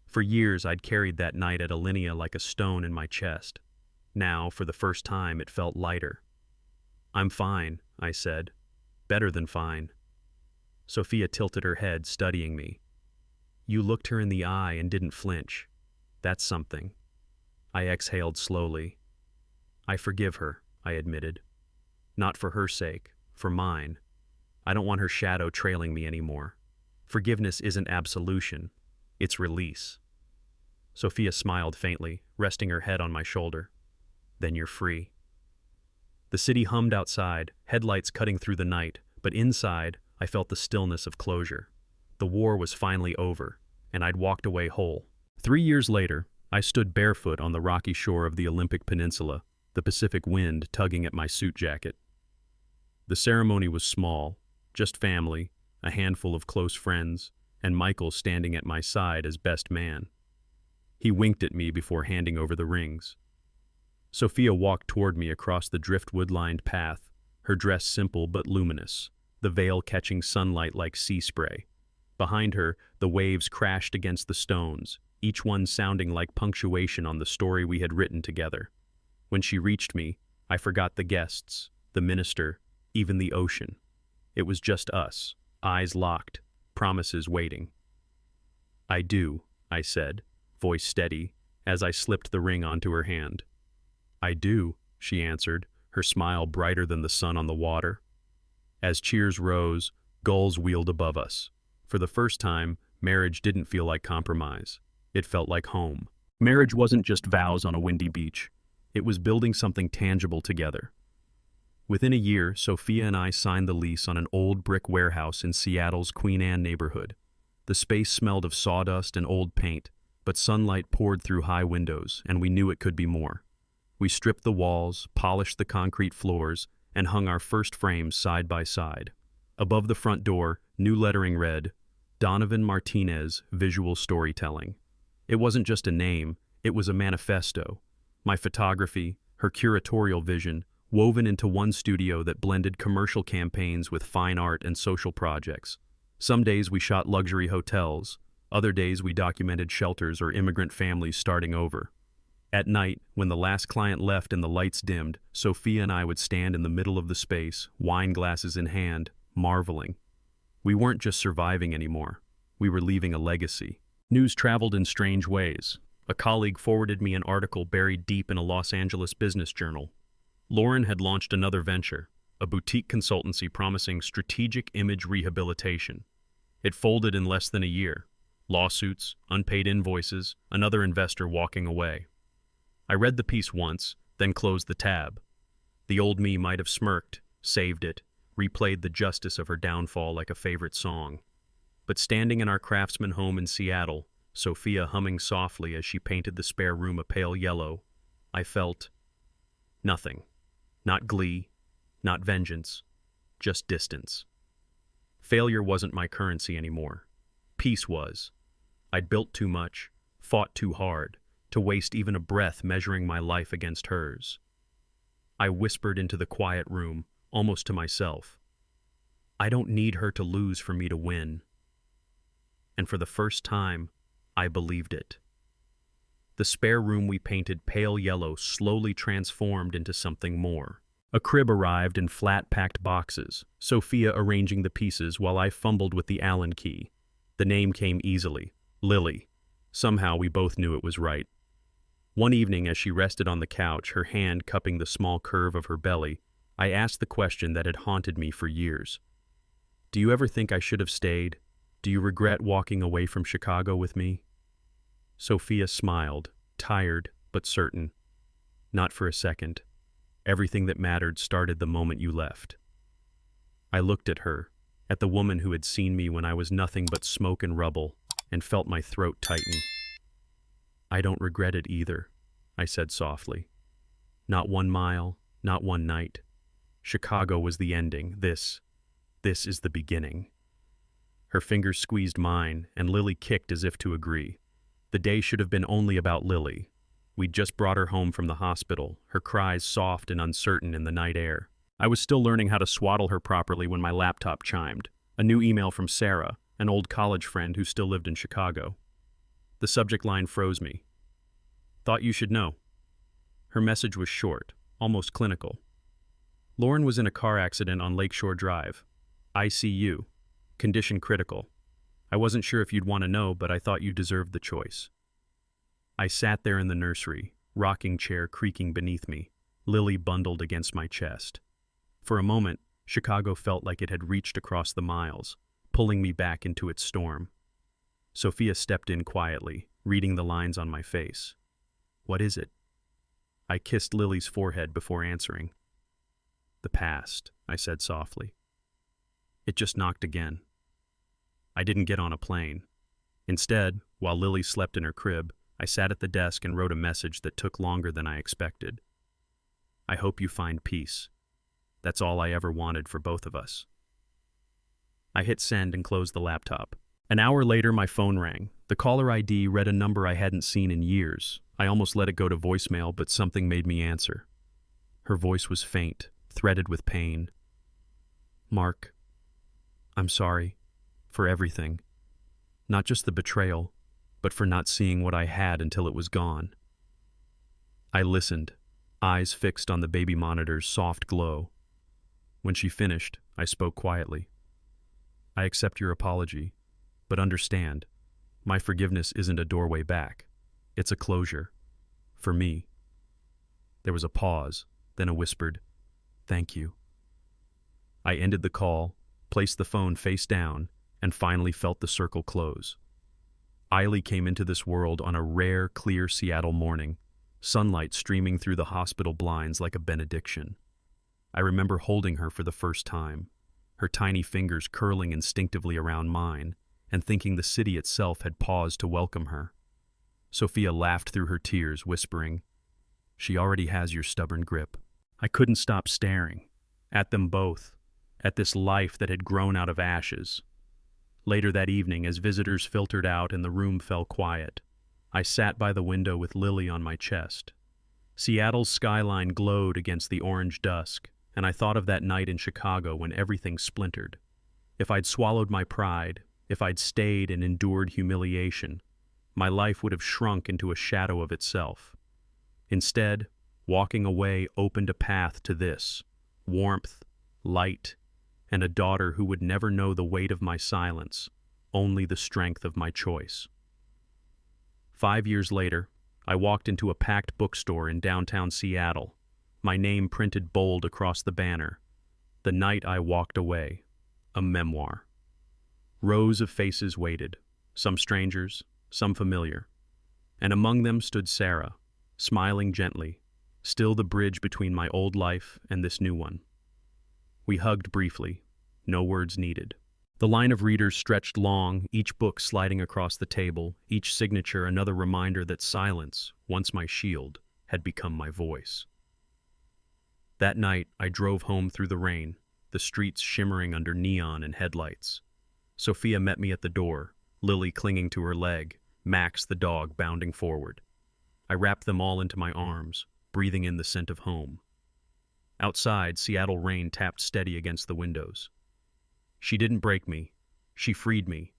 For years I'd carried that night at Alinea like a stone in my chest. Now, for the first time, it felt lighter. "I'm fine," I said. "Better than fine." Sophia tilted her head, studying me. "You looked her in the eye and didn't flinch. That's something." I exhaled slowly. "I forgive her," I admitted. "Not for her sake, for mine. I don't want her shadow trailing me anymore. Forgiveness isn't absolution, it's release." Sophia smiled faintly, resting her head on my shoulder. "Then you're free." The city hummed outside, headlights cutting through the night, but inside, I felt the stillness of closure. The war was finally over, and I'd walked away whole. 3 years later, I stood barefoot on the rocky shore of the Olympic Peninsula, the Pacific wind tugging at my suit jacket. The ceremony was small, just family, a handful of close friends, and Michael standing at my side as best man. He winked at me before handing over the rings. Sophia walked toward me across the driftwood-lined path, her dress simple but luminous, the veil catching sunlight like sea spray. Behind her, the waves crashed against the stones, each one sounding like punctuation on the story we had written together. When she reached me, I forgot the guests, the minister, even the ocean. It was just us, eyes locked, promises waiting. "I do," I said, voice steady, as I slipped the ring onto her hand. "I do," she answered, her smile brighter than the sun on the water. As cheers rose, gulls wheeled above us. For the first time, marriage didn't feel like compromise. It felt like home. Marriage wasn't just vows on a windy beach. It was building something tangible together. Within a year, Sophia and I signed the lease on an old brick warehouse in Seattle's Queen Anne neighborhood. The space smelled of sawdust and old paint, but sunlight poured through high windows, and we knew it could be more. We stripped the walls, polished the concrete floors, and hung our first frames side by side. Above the front door, new lettering read, "Donovan Martinez, Visual Storytelling." It wasn't just a name, it was a manifesto. My photography, her curatorial vision, woven into one studio that blended commercial campaigns with fine art and social projects. Some days we shot luxury hotels, other days we documented shelters or immigrant families starting over. At night, when the last client left and the lights dimmed, Sophia and I would stand in the middle of the space, wine glasses in hand, marveling. We weren't just surviving anymore. We were leaving a legacy. News traveled in strange ways. A colleague forwarded me an article buried deep in a Los Angeles business journal. Lauren had launched another venture, a boutique consultancy promising strategic image rehabilitation. It folded in less than a year. Lawsuits, unpaid invoices, another investor walking away. I read the piece once, then closed the tab. The old me might have smirked, saved it, replayed the justice of her downfall like a favorite song. But standing in our Craftsman home in Seattle, Sophia humming softly as she painted the spare room a pale yellow, I felt nothing. Not glee, not vengeance, just distance. Failure wasn't my currency anymore. Peace was. I'd built too much, fought too hard, to waste even a breath measuring my life against hers. I whispered into the quiet room, almost to myself. I don't need her to lose for me to win. And for the first time, I believed it. The spare room we painted pale yellow slowly transformed into something more. A crib arrived in flat-packed boxes, Sophia arranging the pieces while I fumbled with the Allen key. The name came easily, Lily. Somehow we both knew it was right. One evening as she rested on the couch, her hand cupping the small curve of her belly, I asked the question that had haunted me for years. Do you ever think I should have stayed? Do you regret walking away from Chicago with me? Sophia smiled, tired but certain. Not for a second. Everything that mattered started the moment you left. I looked at her, at the woman who had seen me when I was nothing but smoke and rubble, and felt my throat tighten. I don't regret it either, I said softly. Not 1 mile, not one night. Chicago was the ending. This is the beginning. Her fingers squeezed mine, and Lily kicked as if to agree. The day should have been only about Lily. We'd just brought her home from the hospital, her cries soft and uncertain in the night air. I was still learning how to swaddle her properly when my laptop chimed. A new email from Sarah, an old college friend who still lived in Chicago. The subject line froze me. Thought you should know. Her message was short, almost clinical. Lauren was in a car accident on Lakeshore Drive. ICU. Condition critical. I wasn't sure if you'd want to know, but I thought you deserved the choice. I sat there in the nursery, rocking chair creaking beneath me, Lily bundled against my chest. For a moment, Chicago felt like it had reached across the miles, pulling me back into its storm. Sophia stepped in quietly, reading the lines on my face. What is it? I kissed Lily's forehead before answering. The past, I said softly. It just knocked again. I didn't get on a plane. Instead, while Lily slept in her crib, I sat at the desk and wrote a message that took longer than I expected. I hope you find peace. That's all I ever wanted for both of us. I hit send and closed the laptop. An hour later, my phone rang. The caller ID read a number I hadn't seen in years. I almost let it go to voicemail, but something made me answer. Her voice was faint, threaded with pain. Mark, I'm sorry for everything. Not just the betrayal, but for not seeing what I had until it was gone. I listened, eyes fixed on the baby monitor's soft glow. When she finished, I spoke quietly. I accept your apology, but understand, my forgiveness isn't a doorway back. It's a closure. For me. There was a pause, then a whispered, "Thank you." I ended the call, placed the phone face down, and finally felt the circle close. Eiley came into this world on a rare, clear Seattle morning, sunlight streaming through the hospital blinds like a benediction. I remember holding her for the first time, her tiny fingers curling instinctively around mine, and thinking the city itself had paused to welcome her. Sophia laughed through her tears, whispering, "She already has your stubborn grip." I couldn't stop staring, at them both, at this life that had grown out of ashes. Later that evening, as visitors filtered out and the room fell quiet, I sat by the window with Lily on my chest. Seattle's skyline glowed against the orange dusk, and I thought of that night in Chicago when everything splintered. If I'd swallowed my pride, if I'd stayed and endured humiliation, my life would have shrunk into a shadow of itself. Instead, walking away opened a path to this, warmth, light, and a daughter who would never know the weight of my silence, only the strength of my choice. 5 years later, I walked into a packed bookstore in downtown Seattle, my name printed bold across the banner. The Night I Walked Away, a memoir. Rows of faces waited, some strangers, some familiar, and among them stood Sarah, smiling gently, still the bridge between my old life and this new one. We hugged briefly, no words needed. The line of readers stretched long, each book sliding across the table, each signature another reminder that silence, once my shield, had become my voice. That night, I drove home through the rain, the streets shimmering under neon and headlights. Sophia met me at the door, Lily clinging to her leg, Max the dog bounding forward. I wrapped them all into my arms, breathing in the scent of home. Outside, Seattle rain tapped steady against the windows. She didn't break me. She freed me.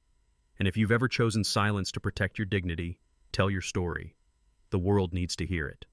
And if you've ever chosen silence to protect your dignity, tell your story. The world needs to hear it.